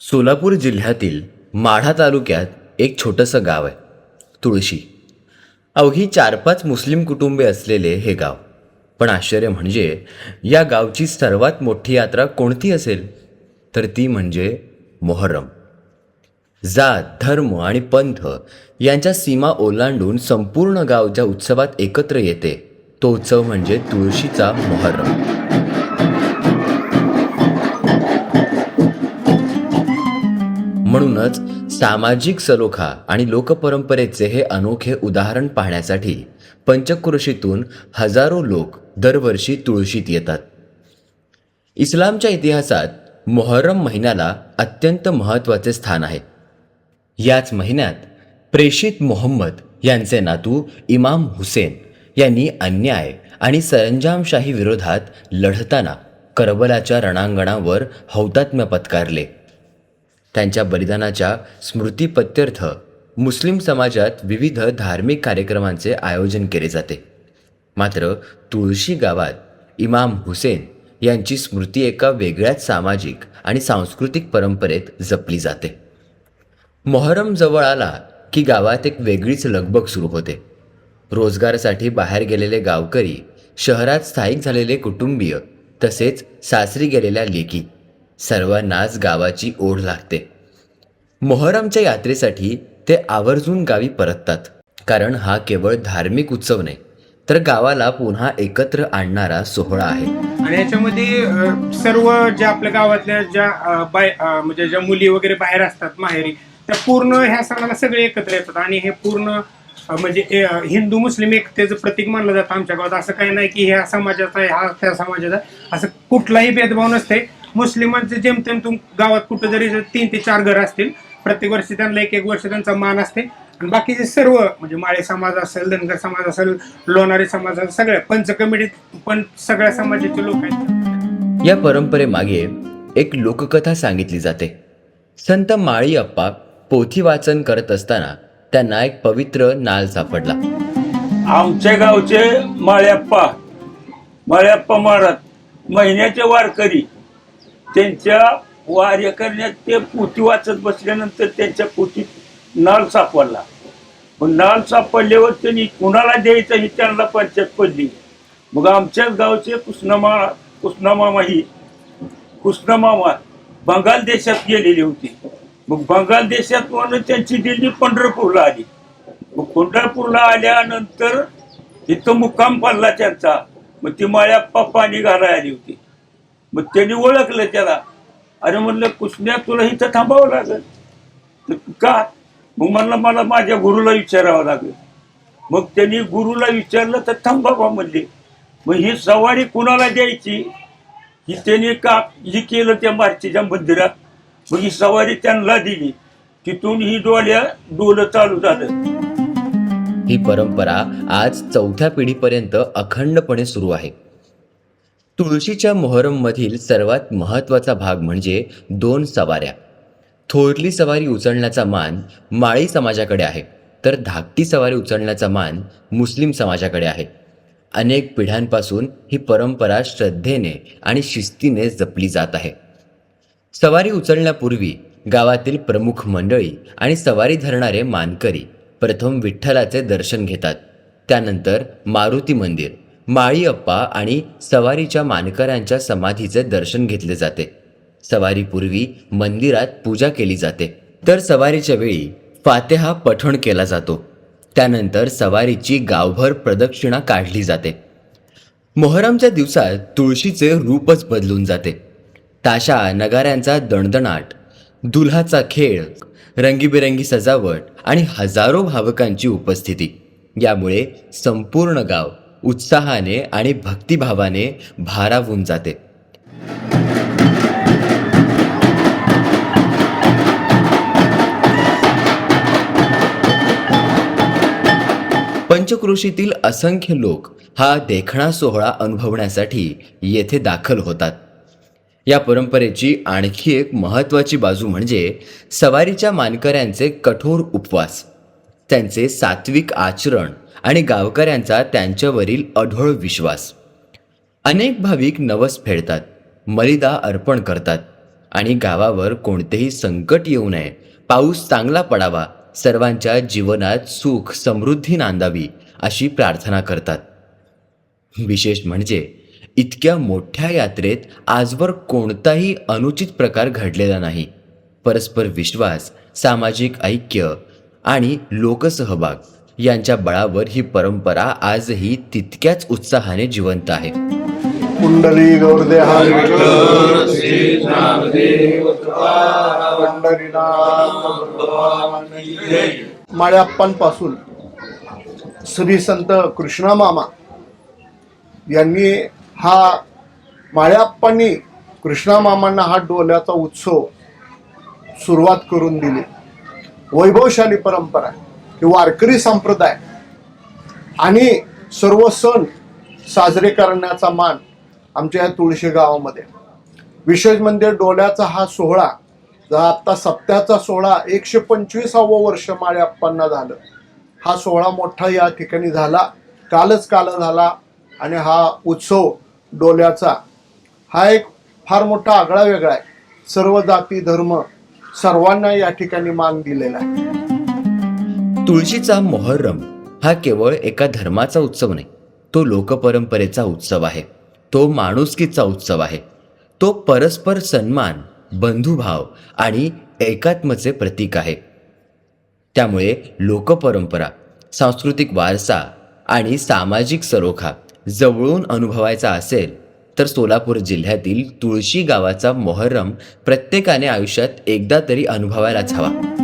सोलापूर जिल्ह्यातील माढा तालुक्यात एक छोटंसं गाव आहे, तुळशी. अवघी 4-5 मुस्लिम कुटुंबे असलेले हे गाव. पण आश्चर्य म्हणजे या गावची सर्वात मोठी यात्रा कोणती असेल तर ती म्हणजे मोहर्रम. जात, धर्म आणि पंथ यांच्या सीमा ओलांडून संपूर्ण गाव ज्या उत्सवात एकत्र येते तो उत्सव म्हणजे तुळशीचा मोहर्रम. म्हणूनच सामाजिक सलोखा आणि लोकपरंपरेचे हे अनोखे उदाहरण पाहण्यासाठी पंचक्रोशीतून हजारो लोक दरवर्षी तुळशीत येतात. इस्लामच्या इतिहासात मोहर्रम महिन्याला अत्यंत महत्त्वाचे स्थान आहे. याच महिन्यात प्रेषित मोहम्मद यांचे नातू इमाम हुसेन यांनी अन्याय आणि सरंजामशाही विरोधात लढताना करबलाच्या रणांगणावर हौतात्म्य पत्कारले. त्यांच्या बलिदानाच्या स्मृतिपत्यर्थ मुस्लिम समाजात विविध धार्मिक कार्यक्रमांचे आयोजन केले जाते. मात्र तुळशी गावात इमाम हुसेन यांची स्मृती एका वेगळ्याच सामाजिक आणि सांस्कृतिक परंपरेत जपली जाते. मोहरम जवळ आला की गावात एक वेगळीच लगबग सुरू होते. रोजगारासाठी बाहेर गेलेले गावकरी, शहरात स्थायिक झालेले कुटुंबीय, तसेच सासरी गेलेल्या लेकी, सर्वांनाच गावाची ओढ लागते. मोहरमच्या यात्रेसाठी ते आवर्जून गावी परततात, कारण हा केवळ धार्मिक उत्सव नाही तर गावाला पुन्हा एकत्र आणणारा सोहळा आहे. आणि याच्यामध्ये सर्व ज्या आपल्या गावातल्या ज्या म्हणजे ज्या मुली वगैरे बाहेर असतात माहेरी, त्या पूर्ण ह्या सणाला सगळे एकत्र येतात. आणि हे पूर्ण म्हणजे हिंदू मुस्लिम एकतेचं प्रतीक मानलं जातं आमच्या गावात. असं काही नाही की ह्या समाजाचा आहे, हा त्या समाजाचा, असं कुठलाही भेदभाव नसते. मुस्लिमांचे जेमतेम गावात कुठं जरी 3 ते 4 घर असतील, प्रत्येक वर्षी त्यांना एक वर्ष त्यांचा मान असते. आणि बाकीचे सर्व म्हणजे माळे समाज असेल, धनगर समाज असेल, लोणारी समाज असेल, सगळ्या पंच कमिटीत पण सगळ्या समाजाचे लोक आहेत. या परंपरेमागे एक लोककथा सांगितली जाते. संत माळी अप्पा पोथी वाचन करत असताना त्यांना एक पवित्र नाल सापडला. आमच्या गावचे माळ्याप्पा महाराज महिन्याचे वारकरी त्यांच्या वार्य करण्यात ते पोथी वाचत बसल्यानंतर त्यांच्या पोथीत नाल सापडला. मग नाल सापडल्यावर त्यांनी कुणाला द्यायचं ही त्यांना पंचायत पडली. मग आमच्याच गावचे कृष्णमामा बंगाल देशात गेलेले होते. मग बंगाल देशात म्हणून त्यांची दिल्ली पंढरपूरला आली. मग पंढरपूरला आल्यानंतर इथं मुक्काम पडला त्यांचा. मग ती माळ्याप्पा पाणी घालायला आली होती. मग त्यांनी ओळखलं त्याला. अरे म्हणलं, कृष्ण्या तुला इथं थांबावं लागेल का? मग म्हणलं मला माझ्या गुरुला विचारावं लागेल. मग त्यांनी गुरुला विचारलं तर थांबावा म्हणले. मग ही सवारी कुणाला द्यायची ही त्यांनी ही केलं त्या मार्चीच्या मंदिरात. मग ही सवारी त्यांना दिली. तिथून ही डोलं चालू झालं. ही परंपरा आज 4थ्या पिढीपर्यंत अखंडपणे सुरू आहे. तुळशीच्या मोहरममधील सर्वात महत्त्वाचा भाग म्हणजे 2 सवाऱ्या. थोरली सवारी उचलण्याचा मान माळी समाजाकडे आहे, तर धाकटी सवारी उचलण्याचा मान मुस्लिम समाजाकडे आहे. अनेक पिढ्यांपासून ही परंपरा श्रद्धेने आणि शिस्तीने जपली जात आहे. सवारी उचलण्यापूर्वी गावातील प्रमुख मंडळी आणि सवारी धरणारे मानकरी प्रथम विठ्ठलाचे दर्शन घेतात. त्यानंतर मारुती मंदिर, माळी अप्पा आणि सवारीच्या मानकऱ्यांच्या समाधीचे दर्शन घेतले जाते. सवारीपूर्वी मंदिरात पूजा केली जाते, तर सवारीच्या वेळी फातेहा पठण केला जातो. त्यानंतर सवारीची गावभर प्रदक्षिणा काढली जाते. मोहरमच्या दिवसात तुळशीचे रूपच बदलून जाते. ताशा नगाऱ्यांचा दणदणाट, दुल्हाचा खेळ, रंगीबेरंगी सजावट आणि हजारो भावकांची उपस्थिती यामुळे संपूर्ण गाव उत्साहाने आणि भक्तिभावाने भारावून जाते. पंचक्रोशीतील असंख्य लोक हा देखणा सोहळा अनुभवण्यासाठी येथे दाखल होतात. या परंपरेची आणखी एक महत्त्वाची बाजू म्हणजे सवारीच्या मानकऱ्यांचे कठोर उपवास, त्यांचे सात्विक आचरण आणि गावकऱ्यांचा त्यांच्यावरील अढोळ विश्वास. अनेक भाविक नवस फेडतात, मलिदा अर्पण करतात आणि गावावर कोणतेही संकट येऊ नये, पाऊस चांगला पडावा, सर्वांच्या जीवनात सुख समृद्धी नांदावी अशी प्रार्थना करतात. विशेष म्हणजे इतक्या मोठ्या यात्रेत आजवर कोणताही अनुचित प्रकार घडलेला नाही. परस्पर विश्वास, सामाजिक ऐक्य आणि लोकसहभाग यांच्या बळावर ही परंपरा आजही तितक्याच उत्साहाने जिवंत आहे. कुंडली गौरदे हरी माळ्याप्पांपासून श्री संत कृष्णा मामा यांनी हा माळ्याप्पांनी कृष्णा मामांना हा डोल्याचा उत्सव सुरुवात करून दिली. वैभवशाली परंपरा ही वारकरी संप्रदाय आणि सर्व सण साजरे करण्याचा मान आमच्या या तुळशी गावामध्ये. विशेष म्हणजे डोल्याचा हा सोहळा, आता सप्त्याचा सोहळा 125वं वर्ष माळ्याप्पांना झालं. हा सोहळा मोठा या ठिकाणी झाला, कालच झाला. आणि हा उत्सव डोल्याचा हा एक फार मोठा आगळा वेगळा आहे. सर्व जाती धर्म सर्वांना या ठिकाणी मान दिलेला आहे. तुळशीचा मोहर्रम हा केवळ एका धर्माचा उत्सव नाही, तो लोकपरंपरेचा उत्सव आहे, तो माणुसकीचा उत्सव आहे, तो परस्पर सन्मान, बंधुभाव आणि एकात्मचे प्रतीक आहे. त्यामुळे लोकपरंपरा, सांस्कृतिक वारसा आणि सामाजिक सलोखा जवळून अनुभवायचा असेल तर सोलापूर जिल्ह्यातील तुळशी गावाचा मोहर्रम प्रत्येकाने आयुष्यात एकदा तरी अनुभवायलाच हवा.